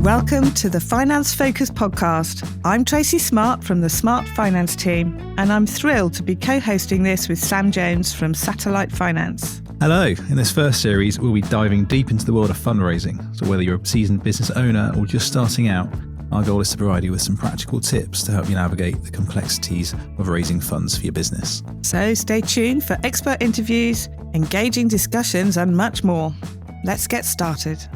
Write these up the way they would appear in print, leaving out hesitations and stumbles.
Welcome to the Finance Focus podcast. I'm Tracy Smart from the Smart Finance team, and I'm thrilled to be co-hosting this with Sam Jones from Satellite Finance. Hello. In this first series, we'll be diving deep into the world of fundraising. So whether you're a seasoned business owner or just starting out, our goal is to provide you with some practical tips to help you navigate the complexities of raising funds for your business. So stay tuned for expert interviews, engaging discussions, and much more. Let's get started.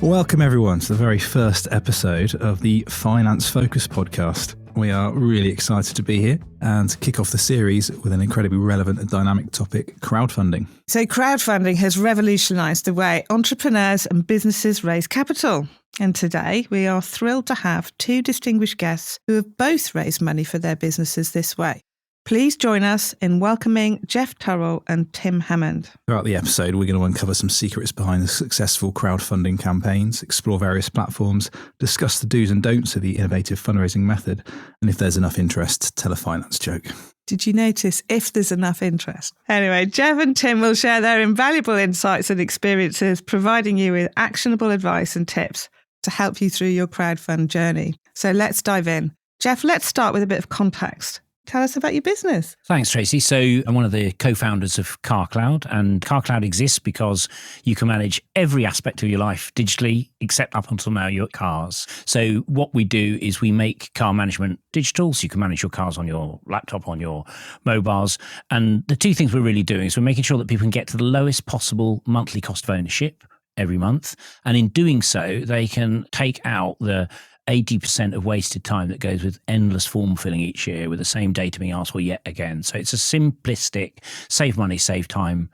Welcome everyone to the very first episode of the Finance Focus podcast. We are really excited to be here and kick off the series with an incredibly relevant and dynamic topic, crowdfunding. So crowdfunding has revolutionised the way entrepreneurs and businesses raise capital. And today we are thrilled to have two distinguished guests who have both raised money for their businesses this way. Please join us in welcoming Geoff Turrell and Tim Hammond. Throughout the episode, we're going to uncover some secrets behind the successful crowdfunding campaigns, explore various platforms, discuss the do's and don'ts of the innovative fundraising method, and if there's enough interest, tell a finance joke. Did you notice if there's enough interest? Anyway, Geoff and Tim will share their invaluable insights and experiences, providing you with actionable advice and tips to help you through your crowdfund journey. So let's dive in. Geoff, let's start with a bit of context. Tell us about your business. Thanks, Tracy. So I'm one of the co-founders of CarCloud, and CarCloud exists because you can manage every aspect of your life digitally, except up until now your cars. So what we do is we make car management digital, so you can manage your cars on your laptop, on your mobiles. And the two things we're really doing is we're making sure that people can get to the lowest possible monthly cost of ownership every month. And in doing so, they can take out the 80% of wasted time that goes with endless form filling each year with the same data being asked for yet again. So it's a simplistic, save money, save time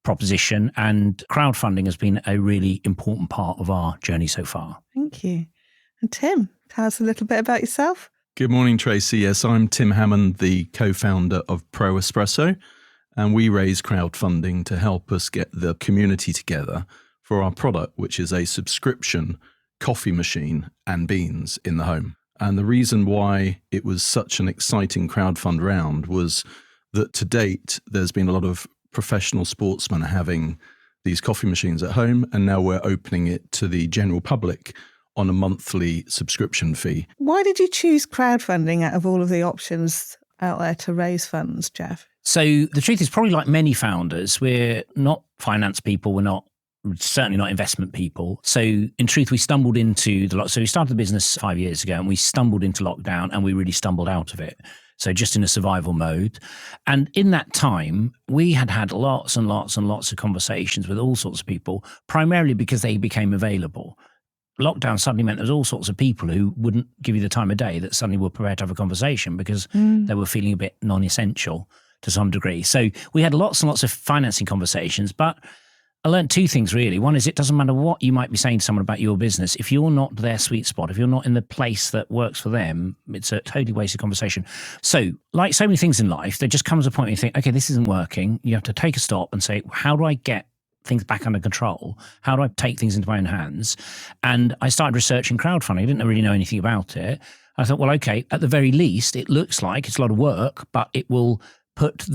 proposition. And crowdfunding has been a really important part of our journey so far. Thank you. And Tim, tell us a little bit about yourself. Good morning, Tracy. Yes, I'm Tim Hammond, the co-founder of Espresso, and we raise crowdfunding to help us get the community together for our product, which is a subscription coffee machine and beans in the home. And the reason why it was such an exciting crowdfund round was that to date, there's been a lot of professional sportsmen having these coffee machines at home, and now we're opening it to the general public on a monthly subscription fee. Why did you choose crowdfunding out of all of the options out there to raise funds, Geoff? So the truth is, probably like many founders, we're not finance people, we're certainly not investment people. So in truth, we stumbled into so we started the business 5 years ago and we stumbled into lockdown and we really stumbled out of it. So just in a survival mode. And in that time, we had lots and lots and lots of conversations with all sorts of people, primarily because they became available. Lockdown suddenly meant there's all sorts of people who wouldn't give you the time of day that suddenly were prepared to have a conversation because they were feeling a bit non-essential to some degree. So we had lots and lots of financing conversations, but I learned two things really. One is it doesn't matter what you might be saying to someone about your business. If you're not their sweet spot, if you're not in the place that works for them, it's a totally wasted conversation. So like so many things in life, there just comes a point where you think, okay, this isn't working. You have to take a stop and say, how do I get things back under control? How do I take things into my own hands? And I started researching crowdfunding. I didn't really know anything about it. I thought, well, okay, at the very least, it looks like it's a lot of work, but it will put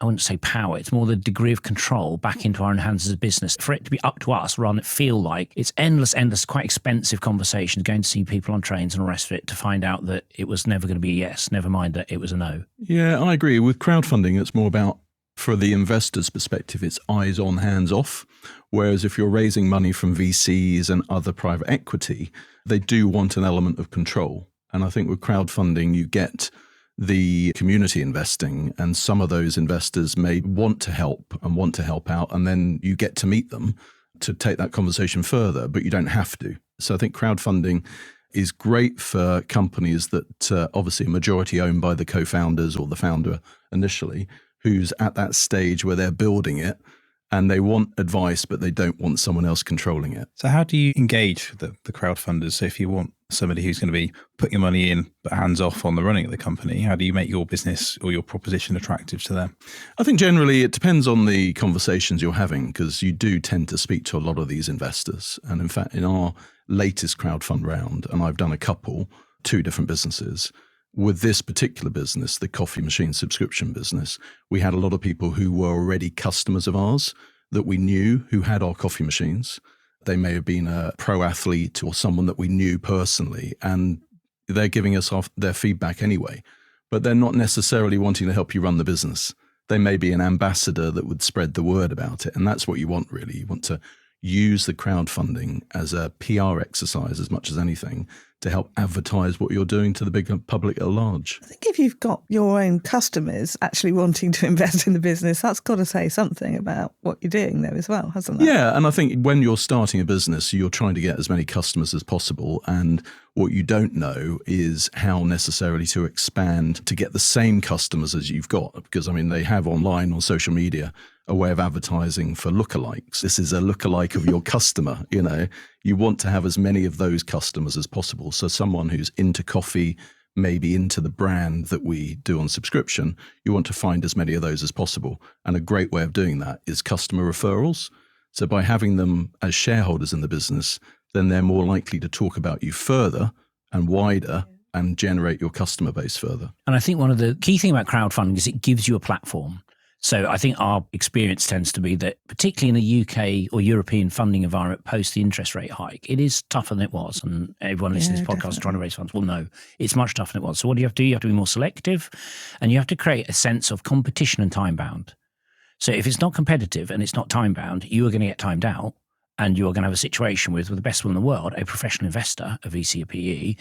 I wouldn't say power, it's more the degree of control back into our own hands as a business, for it to be up to us rather than it feel like it's endless, quite expensive conversations, going to see people on trains and all the rest of it to find out that it was never going to be a yes, never mind that it was a no. Yeah, I agree. With crowdfunding, it's more about, for the investor's perspective, it's eyes on, hands off. Whereas if you're raising money from VCs and other private equity, they do want an element of control. And I think with crowdfunding, you get the community investing, and some of those investors may want to help out, and then you get to meet them to take that conversation further, but you don't have to. So I think crowdfunding is great for companies that obviously are majority owned by the co-founders or the founder initially, who's at that stage where they're building it and they want advice, but they don't want someone else controlling it. So how do you engage with the crowdfunders? So if you want somebody who's going to be putting your money in but hands off on the running of the company, how do you make your business or your proposition attractive to them? I think generally it depends on the conversations you're having, because you do tend to speak to a lot of these investors. And in fact, in our latest crowdfund round, and I've done two different businesses, with this particular business, the coffee machine subscription business, we had a lot of people who were already customers of ours that we knew who had our coffee machines. They may have been a pro athlete or someone that we knew personally, and they're giving us their feedback anyway, but they're not necessarily wanting to help you run the business. They may be an ambassador that would spread the word about it. And that's what you want, really. You want to use the crowdfunding as a PR exercise as much as anything to help advertise what you're doing to the big public at large. I think if you've got your own customers actually wanting to invest in the business, that's got to say something about what you're doing there as well, hasn't it? Yeah, and I think when you're starting a business, you're trying to get as many customers as possible. And what you don't know is how necessarily to expand to get the same customers as you've got. Because, I mean, they have online on social media a way of advertising for lookalikes. This is a lookalike of your customer, you know. You want to have as many of those customers as possible. So someone who's into coffee, maybe into the brand that we do on subscription, you want to find as many of those as possible. And a great way of doing that is customer referrals. So by having them as shareholders in the business, then they're more likely to talk about you further and wider and generate your customer base further. And I think one of the key thing about crowdfunding is it gives you a platform. So I think our experience tends to be that, particularly in the UK or European funding environment post the interest rate hike, it is tougher than it was. And everyone listening to this podcast definitely. trying to raise funds will know it's much tougher than it was. So what do you have to do? You have to be more selective, and you have to create a sense of competition and time bound. So if it's not competitive and it's not time bound, you are going to get timed out, and you are going to have a situation with the best one in the world, a professional investor, a VC or PE,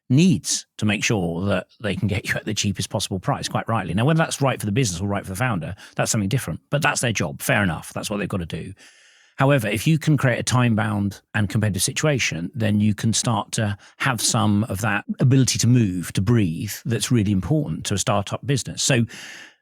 needs to make sure that they can get you at the cheapest possible price, quite rightly. Now, whether that's right for the business or right for the founder, that's something different, but that's their job. Fair enough. That's what they've got to do. However, if you can create a time-bound and competitive situation, then you can start to have some of that ability to move, to breathe, that's really important to a startup business. So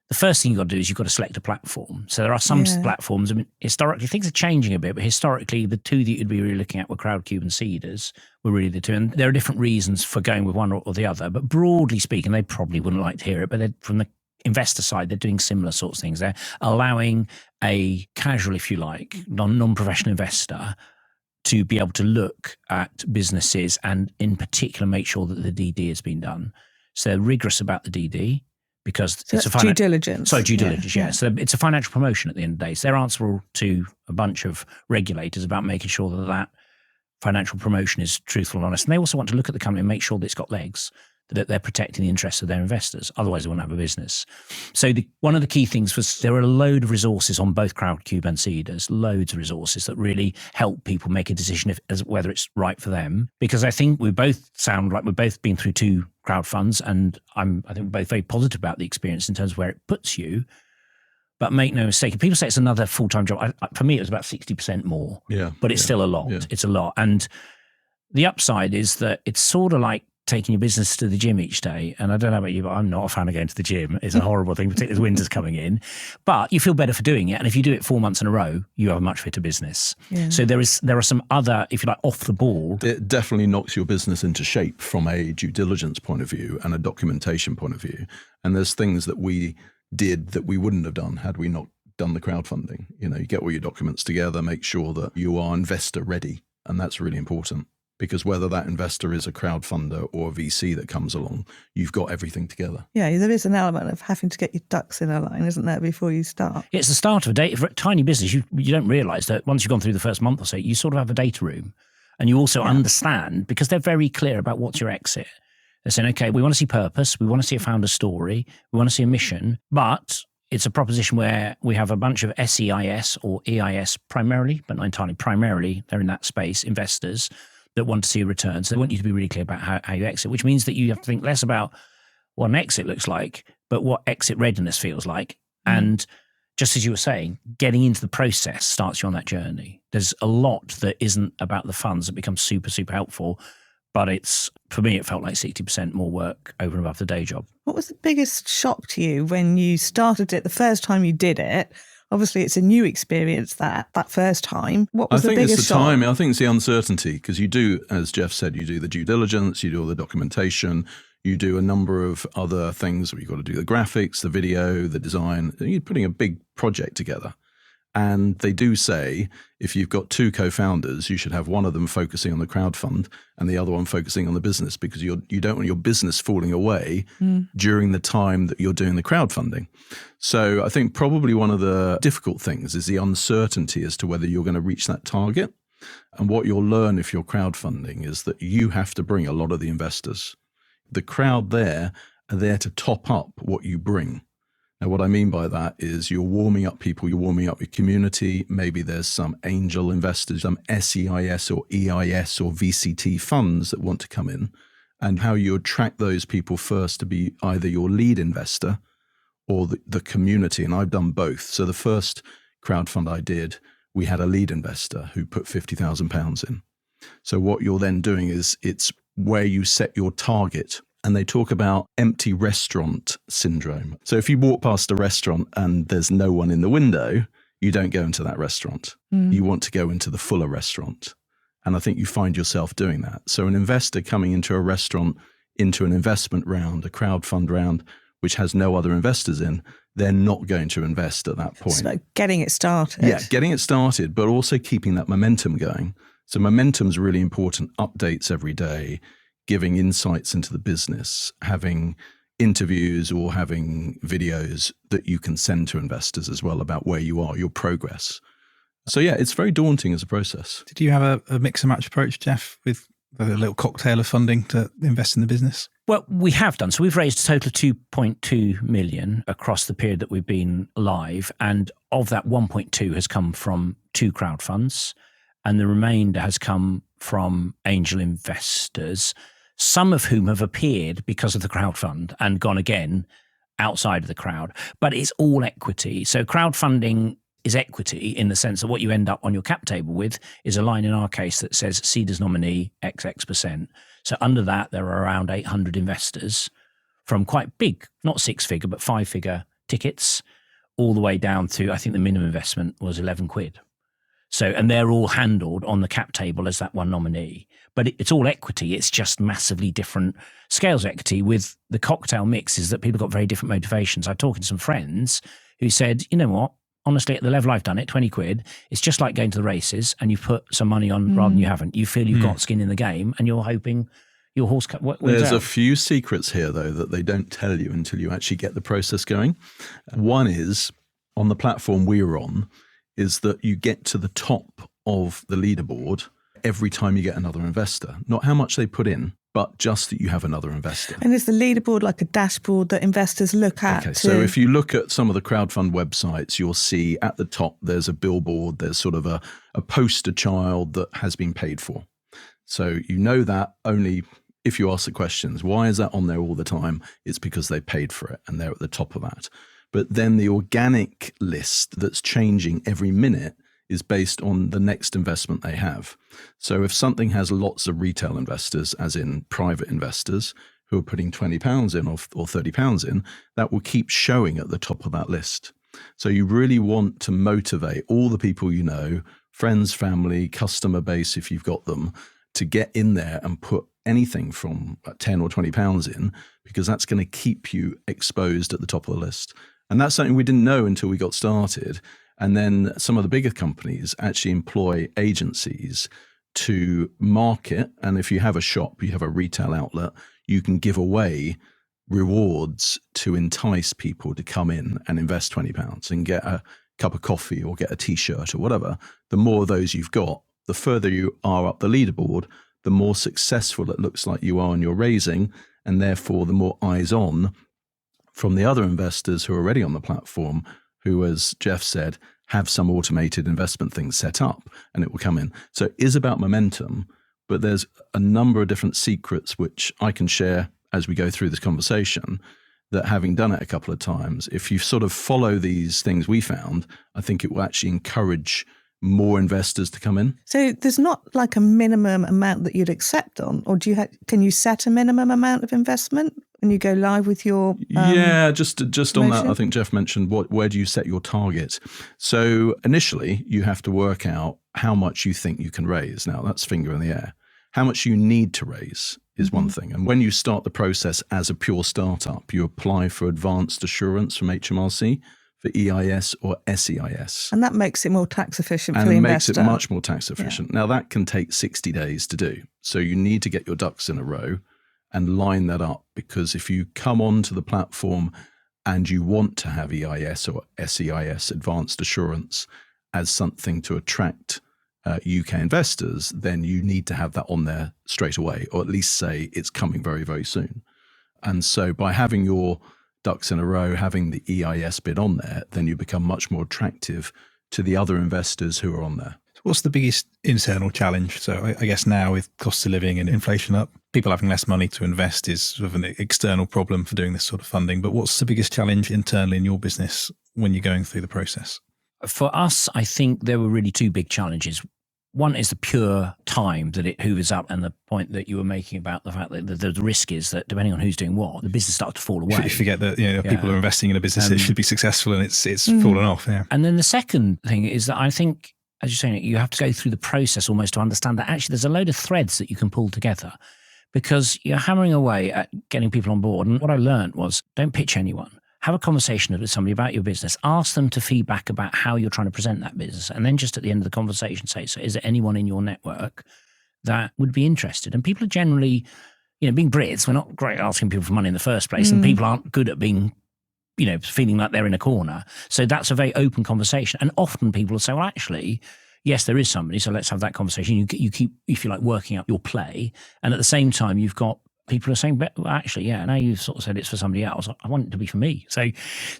the first thing you've got to do is you've got to select a platform. So there are some platforms, I mean, historically, things are changing a bit, but historically, the two that you'd be really looking at were Crowdcube and Seeders were really the two. And there are different reasons for going with one or the other, but broadly speaking, they probably wouldn't like to hear it, but from the investor side, they're doing similar sorts of things. They're allowing a casual, if you like, non-professional investor to be able to look at businesses and in particular make sure that the DD has been done. So they're rigorous about the DD. Because so it's a due diligence. Sorry, due diligence, yeah. So it's a financial promotion at the end of the day. So they're answerable to a bunch of regulators about making sure that that financial promotion is truthful and honest. And they also want to look at the company and make sure that it's got legs, that they're protecting the interests of their investors. Otherwise, they won't have a business. So one of the key things was there are a load of resources on both Crowdcube and Seeders, loads of resources that really help people make a decision as whether it's right for them. Because I think we both sound like we've both been through two crowd funds, and I think we're both very positive about the experience in terms of where it puts you. But make no mistake, if people say it's another full-time job, for me, it was about 60% more. Yeah, but it's still a lot. Yeah. It's a lot. And the upside is that it's sort of like taking your business to the gym each day. And I don't know about you, but I'm not a fan of going to the gym. It's a horrible thing, particularly as winter's coming in. But you feel better for doing it. And if you do it 4 months in a row, you have a much fitter business. Yeah. So there are some other, if you like, off the ball. It definitely knocks your business into shape from a due diligence point of view and a documentation point of view. And there's things that we did that we wouldn't have done had we not done the crowdfunding. You know, you get all your documents together, make sure that you are investor ready. And that's really important. Because whether that investor is a crowdfunder or a VC that comes along, you've got everything together. Yeah, there is an element of having to get your ducks in a line, isn't there, before you start? It's the start of a tiny business. You don't realise that once you've gone through the first month or so, you sort of have a data room. And you also understand, because they're very clear about what's your exit. They're saying, okay, we want to see purpose. We want to see a founder's story. We want to see a mission. But it's a proposition where we have a bunch of SEIS or EIS primarily, but not entirely, primarily, they're in that space, investors that want to see a return. So they want you to be really clear about how you exit, which means that you have to think less about what an exit looks like, but what exit readiness feels like. And just as you were saying, getting into the process starts you on that journey. There's a lot that isn't about the funds that becomes super, super helpful, but for me, it felt like 60% more work over and above the day job. What was the biggest shock to you when you started it, the first time you did it? Obviously, it's a new experience that first time. What was the biggest shock? I think it's the time. I think it's the uncertainty, because you do, as Geoff said, you do the due diligence, you do all the documentation, you do a number of other things. You've got to do the graphics, the video, the design. You're putting a big project together. And they do say if you've got two co-founders, you should have one of them focusing on the crowdfund and the other one focusing on the business, because you don't want your business falling away during the time that you're doing the crowdfunding. So I think probably one of the difficult things is the uncertainty as to whether you're going to reach that target. And what you'll learn if you're crowdfunding is that you have to bring a lot of the investors. The crowd there are there to top up what you bring. Now, what I mean by that is you're warming up people, you're warming up your community. Maybe there's some angel investors, some SEIS or EIS or VCT funds that want to come in, and how you attract those people first to be either your lead investor or the community. And I've done both. So the first crowdfund I did, we had a lead investor who put £50,000 in. So what you're then doing is it's where you set your target. And they talk about empty restaurant syndrome. So if you walk past a restaurant and there's no one in the window, you don't go into that restaurant. You want to go into the fuller restaurant. And I think you find yourself doing that. So an investor coming into a restaurant, into an investment round, a crowdfund round, which has no other investors in, they're not going to invest at that point. So getting it started. Yeah, getting it started, but also keeping that momentum going. So momentum's really important. Updates every day, giving insights into the business, having interviews or having videos that you can send to investors as well about where you are, your progress. So yeah, it's very daunting as a process. Did you have a mix and match approach, Geoff, with a little cocktail of funding to invest in the business? Well, we have done. So we've raised a total of 2.2 million across the period that we've been live. And of that, 1.2 has come from 2 crowdfunds, and the remainder has come from angel investors, some of whom have appeared because of the crowdfund and gone again outside of the crowd. But it's all equity. So crowdfunding is equity in the sense that what you end up on your cap table with is a line in our case that says Seeders nominee XX%. So under that, there are around 800 investors from quite big, not 6-figure, but 5-figure tickets, all the way down to, I think the minimum investment was 11 quid. So, and they're all handled on the cap table as that one nominee. But it's all equity. It's just massively different scales of equity. With the cocktail mix is that people got very different motivations. I was talking to some friends who said, you know what, honestly, at the level I've done it, 20 quid, it's just like going to the races and you've put some money on rather than you haven't. You feel you've got skin in the game and you're hoping your horse wins There's out. a few secrets here, though, that they don't tell you until you actually get the process going. One is, on the platform we're on, is that you get to the top of the leaderboard every time you get another investor. Not how much they put in, but just that you have another investor. And is the leaderboard like a dashboard that investors look at? Okay, so if you look at some of the crowdfund websites, you'll see at the top there's a billboard, there's sort of a poster child that has been paid for. So you know that only if you ask the questions. Why is that on there all the time? It's because they paid for it and they're at the top of that. But then the organic list that's changing every minute is based on the next investment they have. So if something has lots of retail investors, as in private investors, who are putting £20 in or £30 in, that will keep showing at the top of that list. So you really want to motivate all the people you know, friends, family, customer base, if you've got them, to get in there and put anything from £10 or £20 in, because that's going to keep you exposed at the top of the list. And that's something we didn't know until we got started. And then some of the bigger companies actually employ agencies to market. And if you have a shop, you have a retail outlet, you can give away rewards to entice people to come in and invest £20 and get a cup of coffee or get a T-shirt or whatever. The more of those you've got, the further you are up the leaderboard, the more successful it looks like you are in your raising, and therefore the more eyes on from the other investors who are already on the platform, who, as Geoff said, have some automated investment things set up, and it will come in. So it is about momentum, but there's a number of different secrets which I can share as we go through this conversation, that having done it a couple of times, if you sort of follow these things we found, I think it will actually encourage more investors to come in. So there's not like a minimum amount that you'd accept on, or can you set a minimum amount of investment when you go live with your just on that, I think Geoff mentioned where do you set your target. So initially you have to work out how much you think you can raise. Now that's finger in the air. How much you need to raise is one thing. And when you start the process as a pure startup, you apply for advanced assurance from HMRC for EIS or SEIS. And that makes it more tax efficient for the investor. And makes it much more tax efficient. Yeah. Now that can take 60 days to do. So you need to get your ducks in a row and line that up, because if you come onto the platform and you want to have EIS or SEIS, advanced assurance, as something to attract UK investors, then you need to have that on there straight away, or at least say it's coming very, very soon. And so by having your ducks in a row, having the EIS bid on there, then you become much more attractive to the other investors who are on there. What's the biggest internal challenge? So I guess now with cost of living and inflation up, people having less money to invest is sort of an external problem for doing this sort of funding. But what's the biggest challenge internally in your business when you're going through the process? For us, I think there were really two big challenges. One is the pure time that it hoovers up, and the point that you were making about the fact that the risk is that depending on who's doing what, the business starts to fall away. You forget that people are investing in a business that should be successful, and it's fallen off. Yeah. And then the second thing is that I think, as you're saying, you have to go through the process almost to understand that actually there's a load of threads that you can pull together, because you're hammering away at getting people on board. And what I learned was, don't pitch anyone. Have a conversation with somebody about your business. Ask them to feedback about how you're trying to present that business. And then just at the end of the conversation say, so is there anyone in your network that would be interested? And people are generally, being Brits, we're not great at asking people for money in the first place. And people aren't good at being, feeling like they're in a corner. So that's a very open conversation. And often people will say, well, actually, yes, there is somebody. So let's have that conversation. You keep, if you like, working out your play. And at the same time, you've got people are saying, but actually, now you've sort of said it's for somebody else. I want it to be for me. So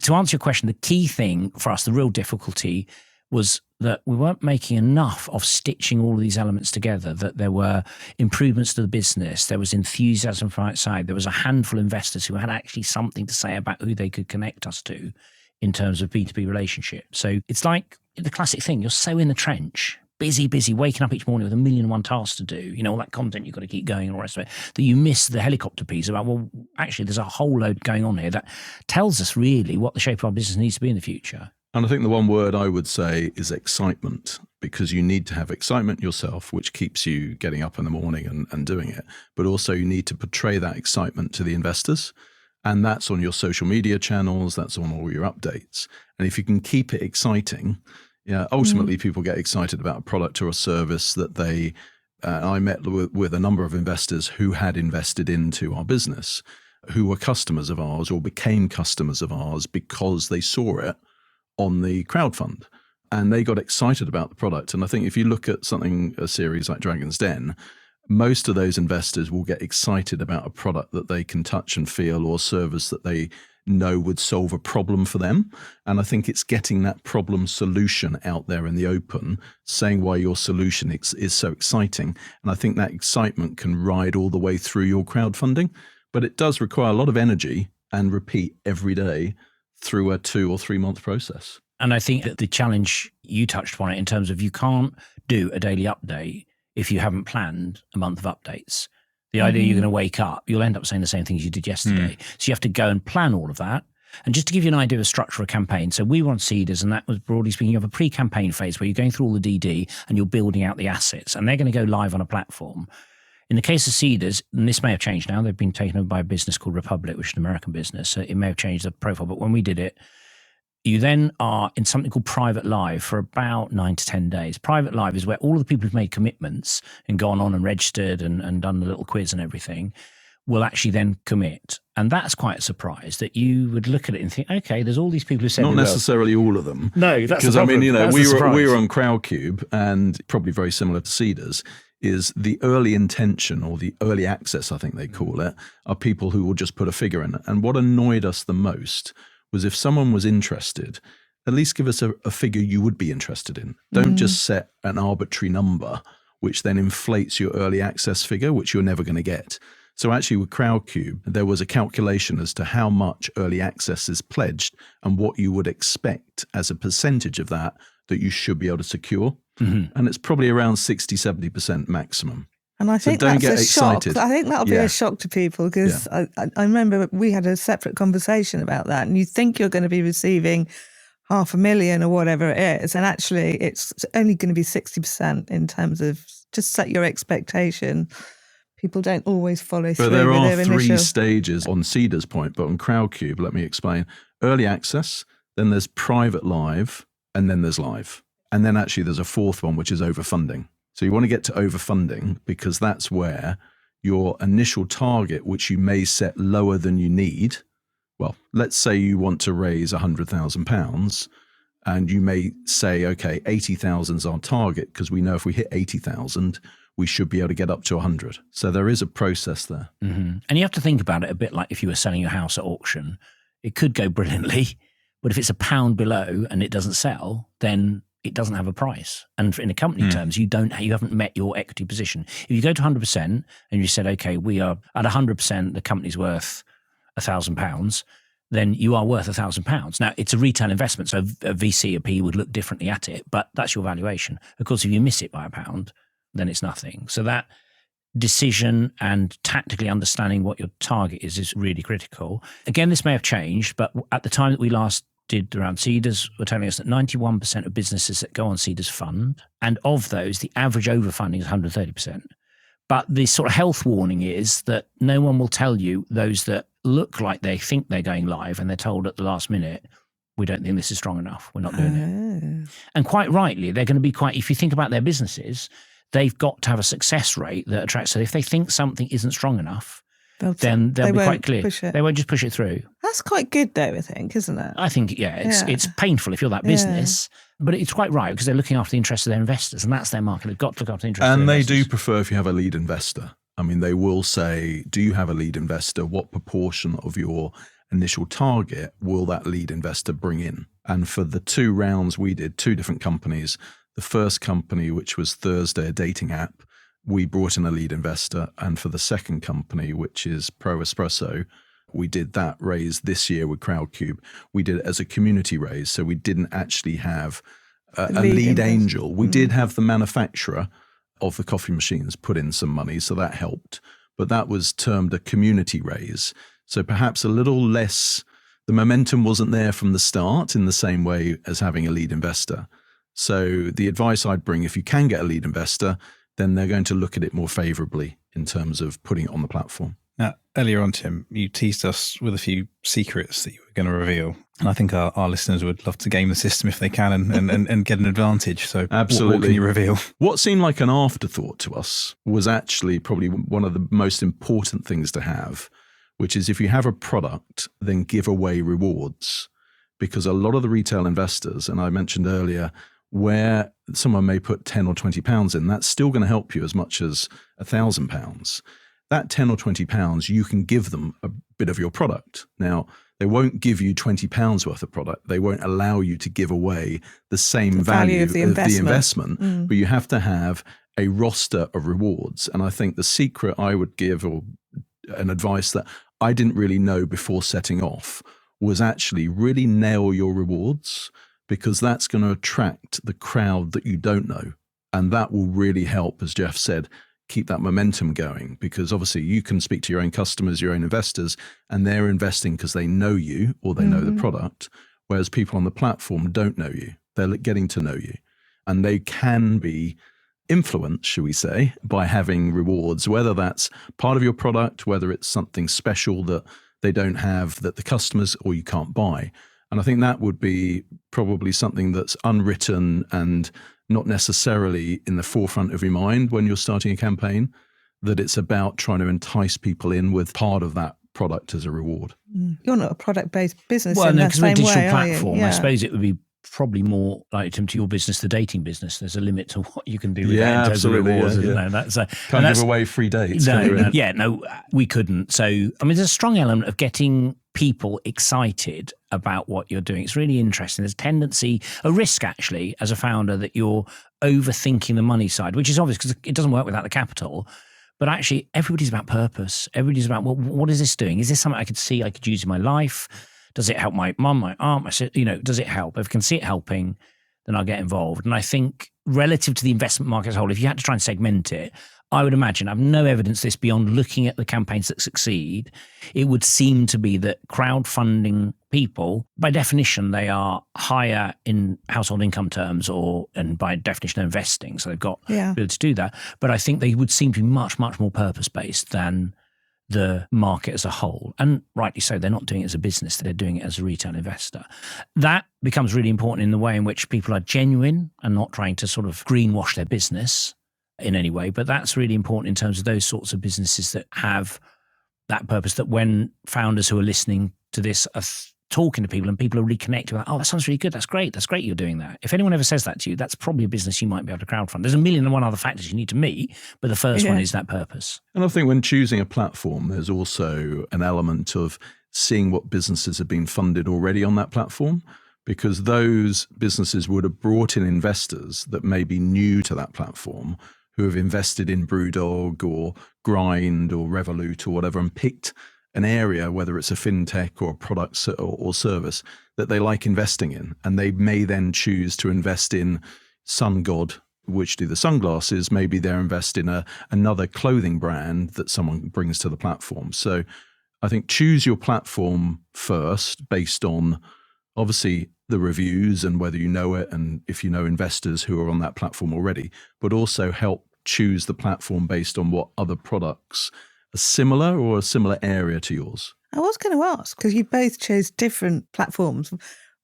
to answer your question, the key thing for us, the real difficulty was that we weren't making enough of stitching all of these elements together, that there were improvements to the business, there was enthusiasm from outside, there was a handful of investors who had actually something to say about who they could connect us to in terms of B2B relationships. So it's like the classic thing, you're so in the trench, busy, waking up each morning with 1,000,001 tasks to do, all that content you've got to keep going and all the rest of it, that you miss the helicopter piece about, well, actually there's a whole load going on here that tells us really what the shape of our business needs to be in the future. And I think the one word I would say is excitement, because you need to have excitement yourself, which keeps you getting up in the morning and doing it. But also you need to portray that excitement to the investors. And that's on your social media channels, that's on all your updates. And if you can keep it exciting, ultimately people get excited about a product or a service that they, I met with a number of investors who had invested into our business, who were customers of ours or became customers of ours because they saw it on the crowdfund and they got excited about the product. And I think if you look at a series like Dragon's Den, most of those investors will get excited about a product that they can touch and feel, or service that they know would solve a problem for them. And I think it's getting that problem solution out there in the open, saying why your solution is so exciting. And I think that excitement can ride all the way through your crowdfunding, but it does require a lot of energy and repeat every day through a 2 or 3 month process. And I think that the challenge, you touched on it in terms of you can't do a daily update if you haven't planned a month of updates. The idea you're going to wake up, you'll end up saying the same things you did yesterday. So you have to go and plan all of that. And just to give you an idea of the structure of a campaign, so we were on Seeders, and that was, broadly speaking, you have a pre-campaign phase where you're going through all the DD and you're building out the assets, and they're going to go live on a platform. In the case of Seeders, and this may have changed now, they've been taken over by a business called Republic, which is an American business, so it may have changed the profile. But when we did it, you then are in something called Private Live for about 9 to 10 days. Private Live is where all of the people who've made commitments and gone on and registered and done the little quiz and everything will actually then commit. And that's quite a surprise that you would look at it and think, okay, there's all these people who said not necessarily all of them. No, that's because the problem. we were on Crowdcube, and probably very similar to Seeders, is the early intention or the early access, I think they call it, are people who will just put a figure in it. And what annoyed us the most was if someone was interested, at least give us a figure you would be interested in. Don't just set an arbitrary number, which then inflates your early access figure, which you're never going to get. So actually with Crowdcube, there was a calculation as to how much early access is pledged and what you would expect as a percentage of that you should be able to secure. And it's probably around 60-70% maximum. And I think so don't that's get a excited. shock. I think that'll be a shock to people, because I remember we had a separate conversation about that, and you think you're going to be receiving 500,000 or whatever it is, and actually it's only going to be 60% in terms of just set your expectation. People don't always follow through. But there with are their three initial stages on Seeders point, but on Crowdcube, let me explain. Early access, then there's private live, and then there's live. And then actually there's a fourth one, which is overfunding. So you want to get to overfunding, because that's where your initial target, which you may set lower than you need. Well, let's say you want to raise £100,000 And you may say, okay, 80,000 is our target because we know if we hit 80,000, we should be able to get up to 100. So there is a process there. Mm-hmm. And you have to think about it a bit like if you were selling your house at auction. It could go brilliantly, but if it's £1 below and it doesn't sell, then it doesn't have a price. And in a company terms, you haven't met your equity position. If you go to 100% and you said, okay, we are at 100%, the company's worth £1,000, then you are worth £1,000. Now, it's a retail investment, so a VC, a PE would look differently at it, but that's your valuation. Of course, if you miss it by £1, then it's nothing. So that decision and tactically understanding what your target is really critical. Again, this may have changed, but at the time that we last did around Seeders were telling us that 91% of businesses that go on Seeders fund, and of those, the average overfunding is 130%. But the sort of health warning is that no one will tell you those that look like they think they're going live and they're told at the last minute, we don't think this is strong enough, we're not doing it. And quite rightly, they're going to be if you think about their businesses, they've got to have a success rate that attracts. So if they think something isn't strong enough, then they'll be quite clear. They won't just push it through. That's quite good though, I think, isn't it? I think, it's painful if you're that business, but it's quite right because they're looking after the interests of their investors, and that's their market. They've got to look after the interests of their investors. And they do prefer if you have a lead investor. I mean, they will say, do you have a lead investor? What proportion of your initial target will that lead investor bring in? And for the 2 rounds we did, 2 different companies, the first company, which was Thursday, a dating app, we brought in a lead investor. And for the second company, which is Espresso, we did that raise this year with Crowdcube. We did it as a community raise. So we didn't actually have a lead angel. We did have the manufacturer of the coffee machines put in some money, so that helped. But that was termed a community raise. So perhaps a little less, the momentum wasn't there from the start in the same way as having a lead investor. So the advice I'd bring, if you can get a lead investor, then they're going to look at it more favorably in terms of putting it on the platform. Now, earlier on, Tim, you teased us with a few secrets that you were going to reveal. And I think our listeners would love to game the system if they can and get an advantage. So absolutely. What can you reveal? What seemed like an afterthought to us was actually probably one of the most important things to have, which is if you have a product, then give away rewards. Because a lot of the retail investors, and I mentioned earlier, where someone may put 10 or 20 pounds in, that's still going to help you as much as £1,000. That 10 or 20 pounds, you can give them a bit of your product. Now, they won't give you 20 pounds worth of product. They won't allow you to give away the same value of the investment, but you have to have a roster of rewards. And I think the secret I would give, or an advice that I didn't really know before setting off, was actually really nail your rewards, because that's going to attract the crowd that you don't know. And that will really help, as Geoff said, keep that momentum going, because obviously you can speak to your own customers, your own investors, and they're investing because they know you or they know the product, whereas people on the platform don't know you. They're getting to know you, and they can be influenced, shall we say, by having rewards, whether that's part of your product, whether it's something special that they don't have that the customers or you can't buy. And I think that would be probably something that's unwritten and not necessarily in the forefront of your mind when you're starting a campaign, that it's about trying to entice people in with part of that product as a reward. You're not a product-based business in that same way, because we're a digital platform. I suppose it would be probably more like to your business, the dating business. There's a limit to what you can do with that in terms of rewards. Can't give away free dates. No, we couldn't. So, I mean, there's a strong element of getting people excited about what you're doing. It's really interesting. There's a tendency, a risk actually, as a founder, that you're overthinking the money side, which is obvious because it doesn't work without the capital. But actually, everybody's about purpose. Everybody's about, well, what is this doing? Is this something I could see I could use in my life? Does it help my mum, my aunt, my sister? Does it help? If I can see it helping, then I'll get involved. And I think relative to the investment market as a whole, if you had to try and segment it, I would imagine, I have no evidence of this beyond looking at the campaigns that succeed, it would seem to be that crowdfunding people, by definition, they are higher in household income terms and by definition, they're investing. So they've got the ability to do that. But I think they would seem to be much, much more purpose-based than the market as a whole. And rightly so, they're not doing it as a business, they're doing it as a retail investor. That becomes really important in the way in which people are genuine and not trying to sort of greenwash their business in any way. But that's really important in terms of those sorts of businesses that have that purpose, that when founders who are listening to this are talking to people and people are really connecting with, oh, that sounds really good. That's great. That's great you're doing that. If anyone ever says that to you, that's probably a business you might be able to crowdfund. There's a million and one other factors you need to meet, but the first one is that purpose. And I think when choosing a platform, there's also an element of seeing what businesses have been funded already on that platform, because those businesses would have brought in investors that may be new to that platform, who have invested in Brewdog or Grind or Revolut or whatever, and picked an area, whether it's a fintech or a product or service, that they like investing in. And they may then choose to invest in SunGod, which do the sunglasses. Maybe they're invest in another clothing brand that someone brings to the platform. So I think choose your platform first based on, obviously, the reviews and whether you know it, and if you know investors who are on that platform already, but also help choose the platform based on what other products are similar or a similar area to yours. I was going to ask, because you both chose different platforms.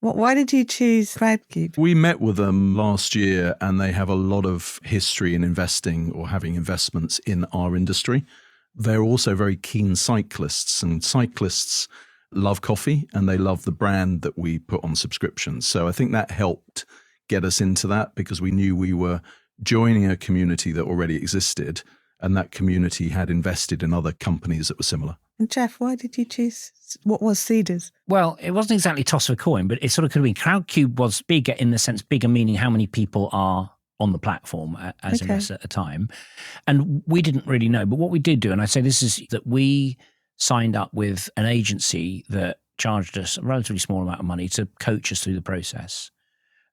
Why did you choose Crowdcube? We met with them last year, and they have a lot of history in investing or having investments in our industry. They're also very keen cyclists, and cyclists love coffee and they love the brand that we put on subscriptions. So I think that helped get us into that, because we knew we were joining a community that already existed, and that community had invested in other companies that were similar. And Geoff, why did you choose what was Cedars? Well, it wasn't exactly toss of a coin, but it sort of could have been. Crowdcube was bigger in the sense, bigger meaning how many people are on the platform as investors at a time. And we didn't really know. But what we did do, and I say this, is that we signed up with an agency that charged us a relatively small amount of money to coach us through the process.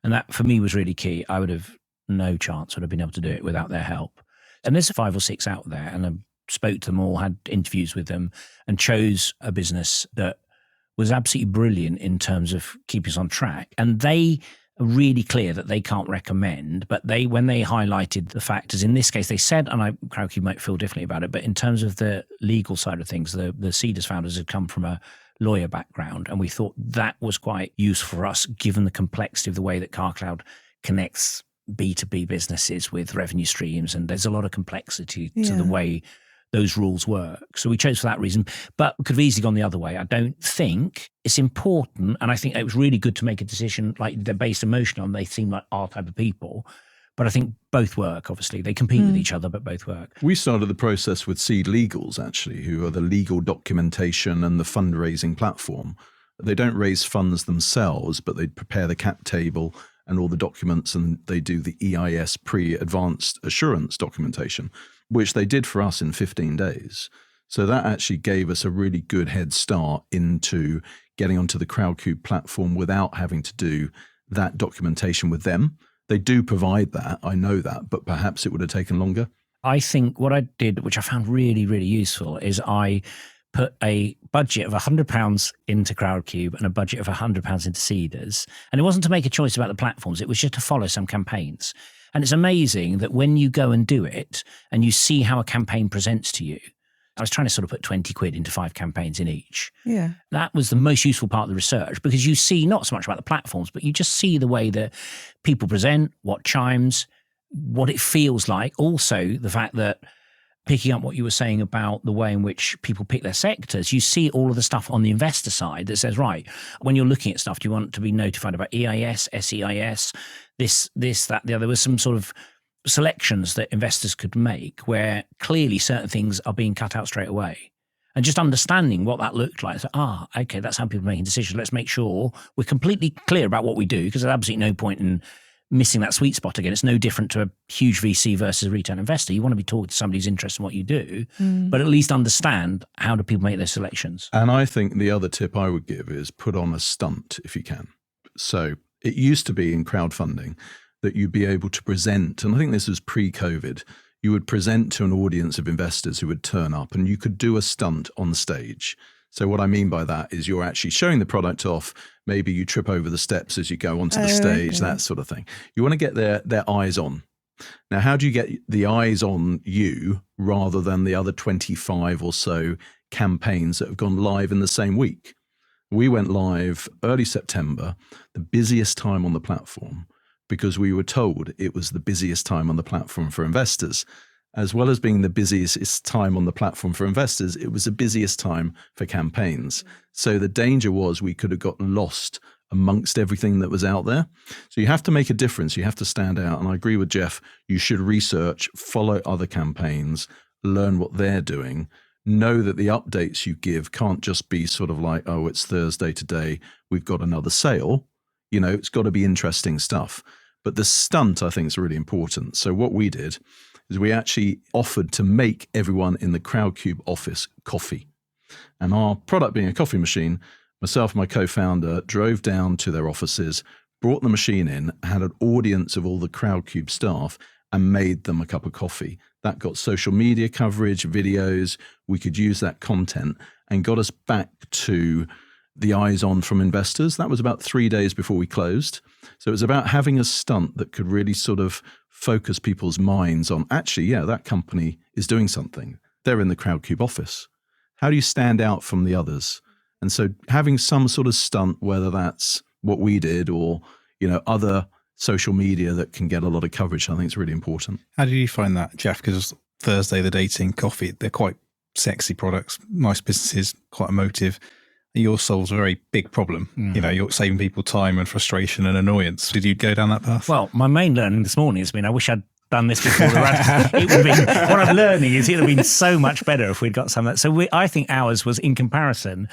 And that for me was really key. I would have no chance would have been able to do it without their help. And there's 5 or 6 out there, and I spoke to them all, had interviews with them, and chose a business that was absolutely brilliant in terms of keeping us on track. And they are really clear that they can't recommend, but when they highlighted the factors, in this case, they said, and Crowdcube might feel differently about it, but in terms of the legal side of things, the Cedars founders had come from a lawyer background, and we thought that was quite useful for us, given the complexity of the way that CarCloud connects B2B businesses with revenue streams, and there's a lot of complexity to the way those rules work. So we chose for that reason, but we could have easily gone the other way. I don't think it's important, and I think it was really good to make a decision like they're based emotionally on, they seem like our type of people, but I think both work, obviously. They compete with each other, but both work. We started the process with Seed Legals, actually, who are the legal documentation and the fundraising platform. They don't raise funds themselves, but they prepare the cap table and all the documents, and they do the EIS pre-advanced assurance documentation, which they did for us in 15 days. So that actually gave us a really good head start into getting onto the Crowdcube platform without having to do that documentation with them. They do provide that, I know that, but perhaps it would have taken longer. I think what I did, which I found really, really useful, is I put a budget of £100 into Crowdcube and a budget of £100 into Cedars. And it wasn't to make a choice about the platforms, it was just to follow some campaigns. And it's amazing that when you go and do it and you see how a campaign presents to you, I was trying to sort of put 20 quid into 5 campaigns in each. Yeah. That was the most useful part of the research, because you see not so much about the platforms, but you just see the way that people present, what chimes, what it feels like. Also, the fact that, picking up what you were saying about the way in which people pick their sectors, you see all of the stuff on the investor side that says, right, when you're looking at stuff, do you want to be notified about EIS, SEIS, this, that, the other? There was some sort of selections that investors could make where clearly certain things are being cut out straight away. And just understanding what that looked like. So, okay, that's how people are making decisions. Let's make sure we're completely clear about what we do, because there's absolutely no point in missing that sweet spot again. It's no different to a huge VC versus a retail investor. You want to be talking to somebody who's interested in what you do, but at least understand how do people make their selections. And I think the other tip I would give is put on a stunt if you can. So it used to be in crowdfunding that you'd be able to present, and I think this was pre-COVID, you would present to an audience of investors who would turn up, and you could do a stunt on stage. So what I mean by that is you're actually showing the product off. Maybe you trip over the steps as you go onto the stage, that sort of thing. You want to get their eyes on. Now, how do you get the eyes on you rather than the other 25 or so campaigns that have gone live in the same week? We went live early September, the busiest time on the platform, because we were told it was the busiest time on the platform for investors. as well as being the busiest time on the platform for investors, it was the busiest time for campaigns. So the danger was we could have got lost amongst everything that was out there. So you have to make a difference. You have to stand out. And I agree with Geoff. You should research, follow other campaigns, learn what they're doing. Know that the updates you give can't just be sort of like, oh, it's Thursday today, we've got another sale. You know, it's got to be interesting stuff. But the stunt, I think, is really important. So what we did is we actually offered to make everyone in the Crowdcube office coffee. And our product being a coffee machine, myself and my co-founder drove down to their offices, brought the machine in, had an audience of all the Crowdcube staff and made them a cup of coffee. That got social media coverage, videos. We could use that content and got us back to the eyes on from investors. That was about 3 days before we closed. So it was about having a stunt that could really sort of focus people's minds on, actually, yeah, that company is doing something. They're in the Crowdcube office. How do you stand out from the others? And so having some sort of stunt, whether that's what we did or, you know, other social media that can get a lot of coverage, I think is really important. How did you find that, Geoff? Because Thursday, the dating coffee, they're quite sexy products, nice businesses, quite emotive. Yours solves a very big problem. You know, you're saving people time and frustration and annoyance. Did you go down that path? Well, my main learning this morning has been I wish I'd done this before the run. It would have been, what I'm learning is it would have been so much better if we'd got some of that. So I think ours was, in comparison,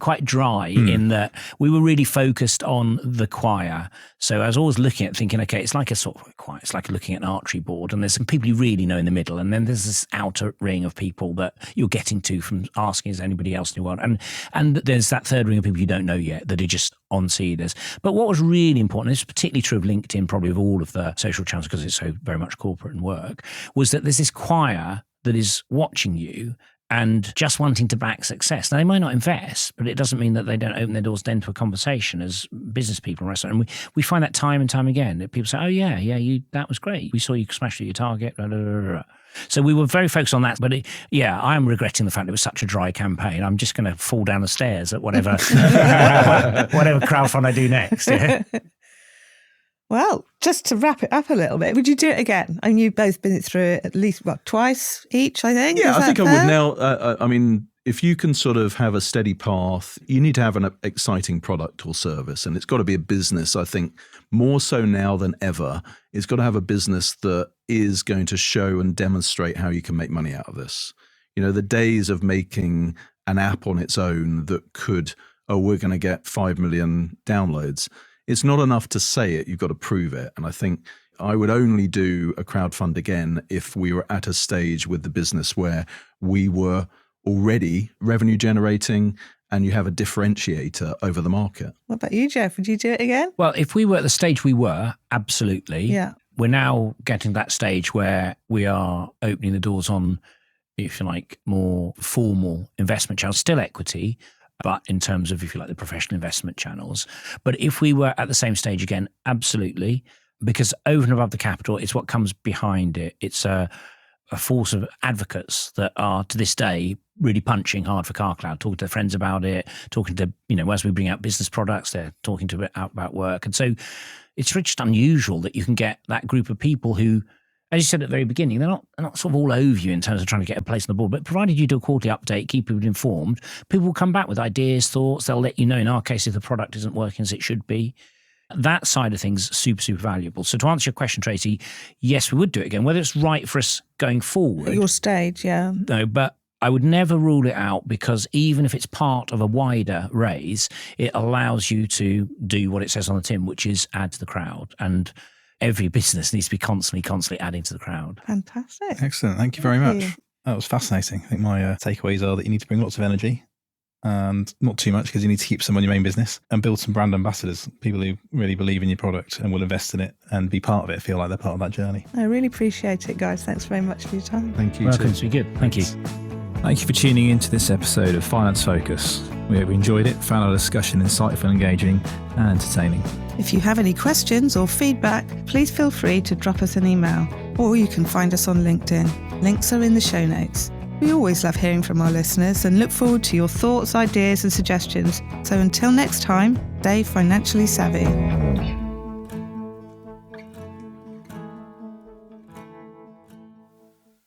quite dry in that we were really focused on the choir. So I was always looking at thinking, okay, it's like a sort of choir. It's like looking at an archery board, and there's some people you really know in the middle, and then there's this outer ring of people that you're getting to from asking, is anybody else in your world? And there's that third ring of people you don't know yet that are just on seeders. But what was really important, this is particularly true of LinkedIn, probably of all of the social channels because it's so very much corporate and work, was that there's this choir that is watching you and just wanting to back success. Now, they might not invest, but it doesn't mean that they don't open their doors then to a conversation as business people and restaurant. And we find that time and time again, that people say, oh, yeah, that was great. We saw you smash through your target. Blah, blah, blah, blah. So we were very focused on that. But I am regretting the fact it was such a dry campaign. I'm just going to fall down the stairs at whatever crowdfund I do next. Yeah? Well, just to wrap it up a little bit, would you do it again? I mean, you've both been through it at least, twice each, I think? Yeah, I think fair? I would now. I mean, if you can sort of have a steady path, you need to have an exciting product or service, and it's got to be a business, I think, more so now than ever. It's got to have a business that is going to show and demonstrate how you can make money out of this. You know, the days of making an app on its own that could, we're going to get 5 million downloads. It's not enough to say it, you've got to prove it. And I think I would only do a crowdfund again if we were at a stage with the business where we were already revenue generating and you have a differentiator over the market. What about you, Geoff? Would you do it again? Well, if we were at the stage we were, absolutely. Yeah. We're now getting to that stage where we are opening the doors on, if you like, more formal investment channels, still equity, but in terms of, if you like, the professional investment channels. But if we were at the same stage again, absolutely, because over and above the capital, it's what comes behind it. It's a force of advocates that are, to this day, really punching hard for CarCloud, talking to their friends about it, talking to, as we bring out business products, they're talking to out about work. And so it's just unusual that you can get that group of people who, as you said at the very beginning, they're not sort of all over you in terms of trying to get a place on the board, but provided you do a quarterly update, keep people informed, people will come back with ideas, thoughts. They'll let you know, in our case, if the product isn't working as it should be. That side of things, super, super valuable. So to answer your question, Tracy, yes, we would do it again. Whether it's right for us going forward. At your stage, yeah. No, but I would never rule it out, because even if it's part of a wider raise, it allows you to do what it says on the tin, which is add to the crowd. And every business needs to be constantly adding to the crowd. Fantastic. Excellent. Thank you very much. That was fascinating. I think my takeaways are that you need to bring lots of energy and not too much, because you need to keep some on your main business, and build some brand ambassadors, people who really believe in your product and will invest in it and be part of it, feel like they're part of that journey. I really appreciate it, guys. Thanks very much for your time. Thank you. Welcome. It's been good. Thank you. Thank you for tuning into this episode of Finance Focus. We hope you enjoyed it, found our discussion insightful, engaging and entertaining. If you have any questions or feedback, please feel free to drop us an email, or you can find us on LinkedIn. Links are in the show notes. We always love hearing from our listeners and look forward to your thoughts, ideas and suggestions. So until next time, stay financially savvy.